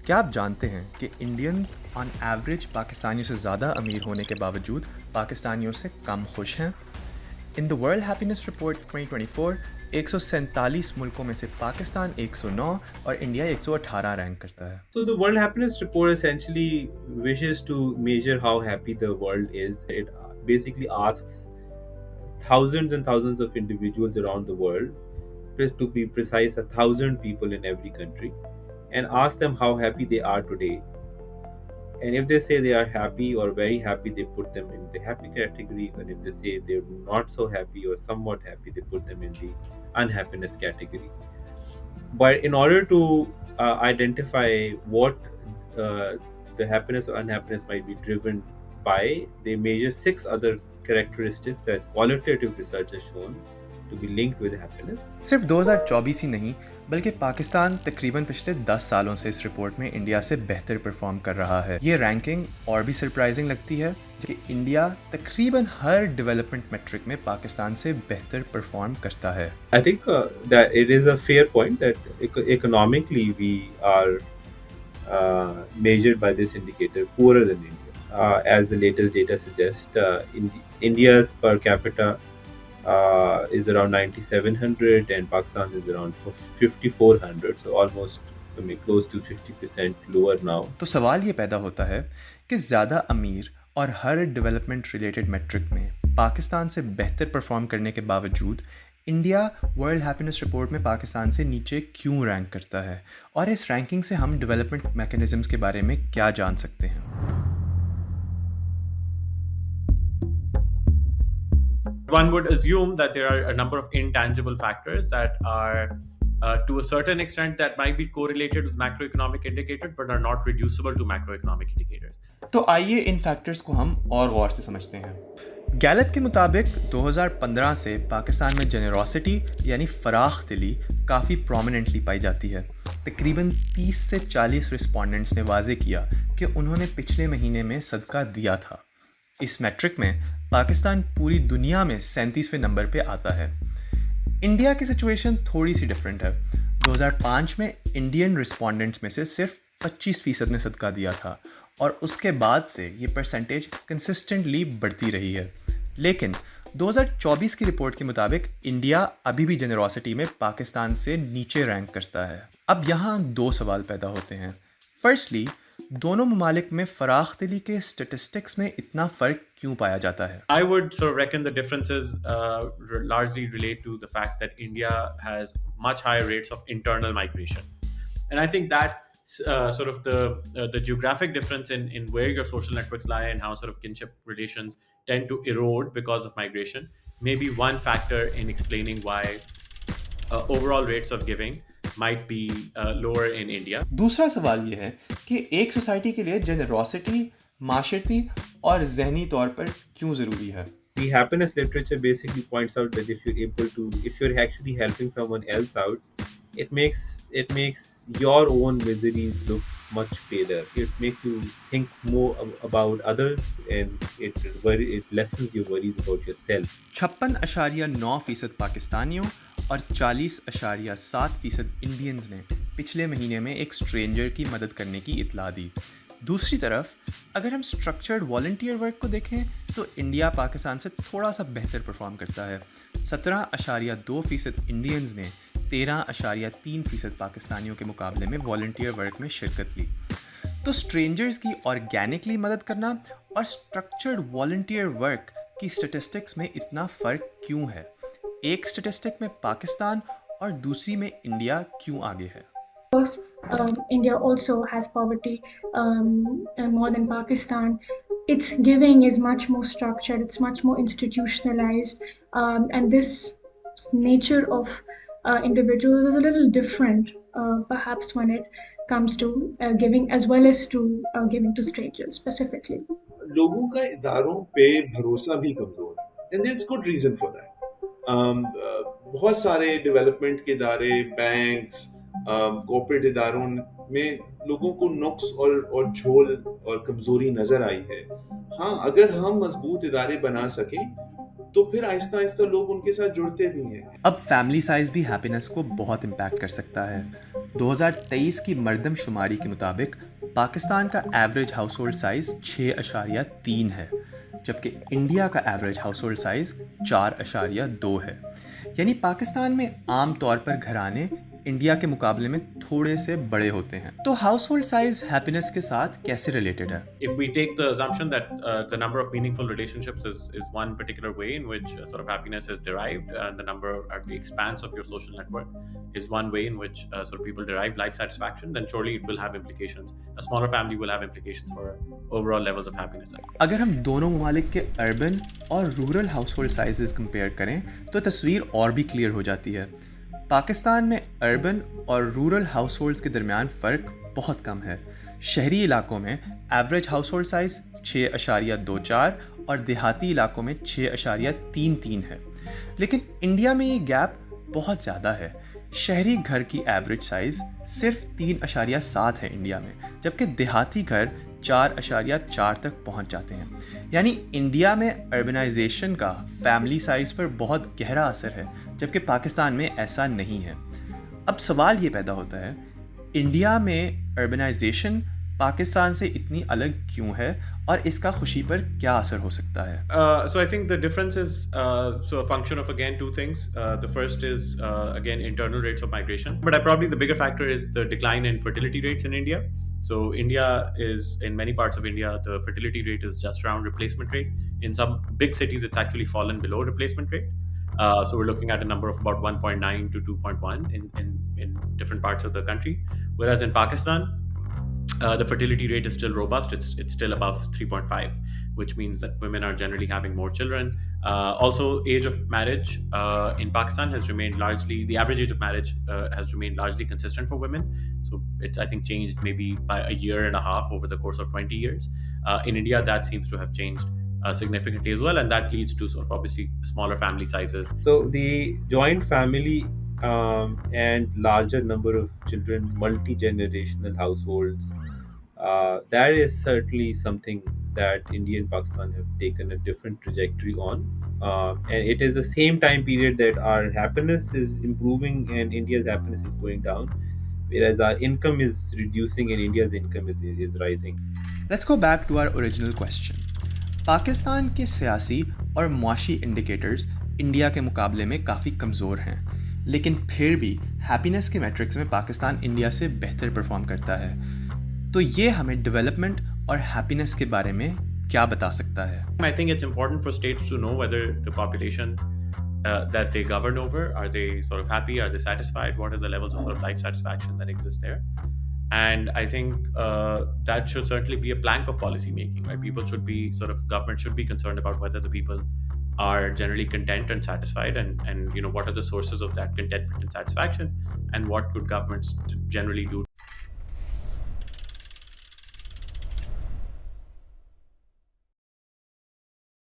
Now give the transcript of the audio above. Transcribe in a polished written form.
क्या आप जानते हैं कि इंडियंस ऑन एवरेज पाकिस्तानियों से ज़्यादा अमीर होने के बावजूद पाकिस्तानियों से कम खुश हैं? In the world happiness report 2024 147 मुल्कों में से पाकिस्तान 109 और इंडिया 118 रैंक करता है। So the World Happiness Report essentially wishes to measure how happy the world is. It basically asks thousands and thousands of individuals around the world, to be precise, 1,000 people in every country, and ask them how happy they are today. And if they say they are happy or very happy, they put them in the happy category. And if they say they're not so happy or somewhat happy, they put them in the unhappiness category. But in order to identify what uh, the happiness or unhappiness might be driven by, they measure six other characteristics that qualitative research has shown to be linked with happiness. सिर्फ 2024 ही नहीं, बल्कि पाकिस्तान तकरीबन पिछले 10 सालों से इस report में India से बेहतर परफॉर्म कर रहा है। ये रैंकिंग और भी सरप्राइजिंग लगती है कि इंडिया तकरीबन हर डेवलपमेंट मेट्रिक में पाकिस्तान से बेहतर परफॉर्म करता है। I think that it is a fair point that economically we are measured by this indicator poorer than India. As the latest data suggests, India's per capita is around 9,700 and Pakistan is around 5,400, so almost, I mean, close to 50% lower now. तो सवाल ये पैदा होता है कि ज़्यादा अमीर और हर डेवलपमेंट रिलेटेड मेट्रिक में पाकिस्तान से बेहतर परफॉर्म करने के बावजूद इंडिया वर्ल्ड हैप्पीनेस रिपोर्ट में पाकिस्तान से नीचे क्यों रैंक करता है, और इस रैंकिंग से हम डेवलपमेंट मैकेनिज्म्स के बारे में क्या जान सकते हैं। One would assume that there are a number of intangible factors that are, to a certain extent, that might be correlated with macroeconomic indicators, but are not reducible to macroeconomic indicators. तो आइए इन factors को हम और गौर से समझते हैं। Gallup के मुताबिक 2015 से पाकिस्तान में जेनरोसिटी यानी फराख दिली काफ़ी प्रोमिनेंटली पाई जाती है। तकरीबन 30 से 40 रिस्पोंडेंट्स ने वाजे किया कि उन्होंने पिछले महीने में सदका दिया था। इस मैट्रिक में पाकिस्तान पूरी दुनिया में 37वें नंबर पे आता है। इंडिया की सिचुएशन थोड़ी सी डिफरेंट है। 2005 में इंडियन रिस्पोंडेंट्स में से सिर्फ 25% ने सदका दिया था और उसके बाद से ये परसेंटेज कंसिस्टेंटली बढ़ती रही है। लेकिन 2024 की रिपोर्ट के मुताबिक इंडिया अभी भी जेनरोसिटी में पाकिस्तान से नीचे रैंक करता है। अब यहाँ दो सवाल पैदा होते हैं। फर्स्टली, दोनों ममालिक में फराख दिली के स्टेटिस्टिक्स में इतना फ़र्क क्यों पाया जाता है? I would sort of reckon the differences largely relate to the fact that India has much higher rates of internal migration, and I think that sort of the geographic difference in where your social networks lie and how sort of kinship relations tend to erode because of migration may be one factor in explaining why overall rates of giving might be lower in India. दूसरा सवाल ये है कि एक society के लिए generosity माशरती और जहनी तौर पर क्यों ज़रूरी है? The happiness literature basically points out that if you're actually helping someone else out, it makes your own miseries look much paler. It makes you think more about others, and it lessens your worries about yourself. 56.9% पाकिस्तानियों और 40.7% Indians ने पिछले महीने में एक stranger की मदद करने की इत्ला दी। दूसरी तरफ अगर हम स्ट्रक्चर्ड वॉलंटियर वर्क को देखें तो इंडिया पाकिस्तान से थोड़ा सा बेहतर परफॉर्म करता है। 17.2% इंडियंस ने 13.3% पाकिस्तानियों के मुकाबले में वॉलंटियर वर्क में शिरकत ली। तो स्ट्रेंजर्स की ऑर्गेनिकली मदद करना और स्ट्रक्चर्ड वॉलंटियर वर्क की स्टेटिस्टिक्स में इतना फ़र्क क्यों है? एक स्टेटिस्टिक में पाकिस्तान और दूसरी में इंडिया क्यों आगे है? Course, India also has poverty more than Pakistan. Its giving is much more structured, it's much more institutionalized, and this nature of individuals is a little different, perhaps, when it comes to giving as well as to giving to strangers specifically. लोगों का इदारों पे भरोसा भी कमजोर है and there is good reason for that. बहुत सारे डेवलपमेंट के इदारे, बैंक्स, कॉर्पोरेट इदारों में लोगों को नुक्स और झोल और कमजोरी नजर आई है। हाँ, अगर हम मजबूत इदारे बना सकें तो फिर आहिस्ता आहिस्ता लोग उनके साथ जुड़ते भी हैं। अब फैमिली साइज भी हैप्पीनेस को बहुत इम्पैक्ट कर सकता है। 2023 की मरदमशुमारी के मुताबिक पाकिस्तान का एवरेज हाउस होल्ड साइज़ 6.3 है, जबकि इंडिया का एवरेज हाउस होल्ड साइज़ 4.2 है। यानी पाकिस्तान में आम तौर पर घराने इंडिया के मुकाबले में थोड़े से बड़े होते हैं। तो हाउस होल्ड साइज हैप्पीनेस के साथ कैसे रिलेटेड है? If we take the assumption that the number of meaningful relationships is one particular way in which sort of happiness is derived, and the number at the expanse of your social network is one way in which sort of people derive life satisfaction, then surely it will have implications. A smaller family will have implications for overall levels of happiness. अगर हम दोनों ममालिक के urban और rural house hold sizes compare करें तो तस्वीर और भी क्लियर हो जाती है। पाकिस्तान में अर्बन और रूरल हाउस होल्ड्स के दरमियान फ़र्क बहुत कम है। शहरी इलाकों में एवरेज हाउस होल्ड साइज़ 6.24 और देहाती इलाकों में 6.33 है। लेकिन इंडिया में ये गैप बहुत ज़्यादा है। शहरी घर की एवरेज साइज़ सिर्फ 3.7 है इंडिया में, जबकि देहाती घर 4.4 तक पहुंच जाते हैं। यानी इंडिया में अर्बनाइजेशन का फैमिली साइज़ पर बहुत गहरा असर है, जबकि पाकिस्तान में ऐसा नहीं है। अब सवाल ये पैदा होता है, इंडिया में अर्बनाइजेशन पाकिस्तान से इतनी अलग क्यों है और इसका खुशी पर क्या असर हो सकता है? So I think the difference is so a function of again two things. The first is again internal rates of migration, but probably the bigger factor is the decline in fertility rates in India. So India is, in many parts of India, the fertility rate is just around replacement rate. In some big cities, it's actually fallen below replacement rate. So we're looking at a number of about 1.9 to 2.1 in different parts of the country, whereas in Pakistan, the fertility rate is still robust. It's still above 3.5, which means that women are generally having more children. Also, age of marriage in Pakistan has remained largely, the average age of marriage has remained largely consistent for women. So it's, I think, changed maybe by a year and a half over the course of 20 years. In India, that seems to have changed significantly as well, and that leads to sort of obviously smaller family sizes. So the joint family and larger number of children, multi-generational households, that is certainly something that India and Pakistan have taken a different trajectory on. And it is the same time period that our happiness is improving and India's happiness is going down, whereas our income is reducing and India's income is rising. Let's go back to our original question. Pakistan के सियासी और मुआशी indicators India के मुकाबले में काफ़ी कमज़ोर हैं, लेकिन फिर भी हैप्पीनेस के मैट्रिक्स में पाकिस्तान इंडिया से बेहतर परफॉर्म करता है। तो ये हमें डेवलपमेंट और हैप्पीनेस के बारे में क्या बता सकता है? I think it's important for states to know whether the population that they govern over, are they sort of happy, are they satisfied, what are the levels of sort of life satisfaction that exist there. And I think that should certainly be a plank of policy making, right? People should be government should be concerned about whether the people are generally content and satisfied, and what are the sources of that contentment and satisfaction, and what could governments generally do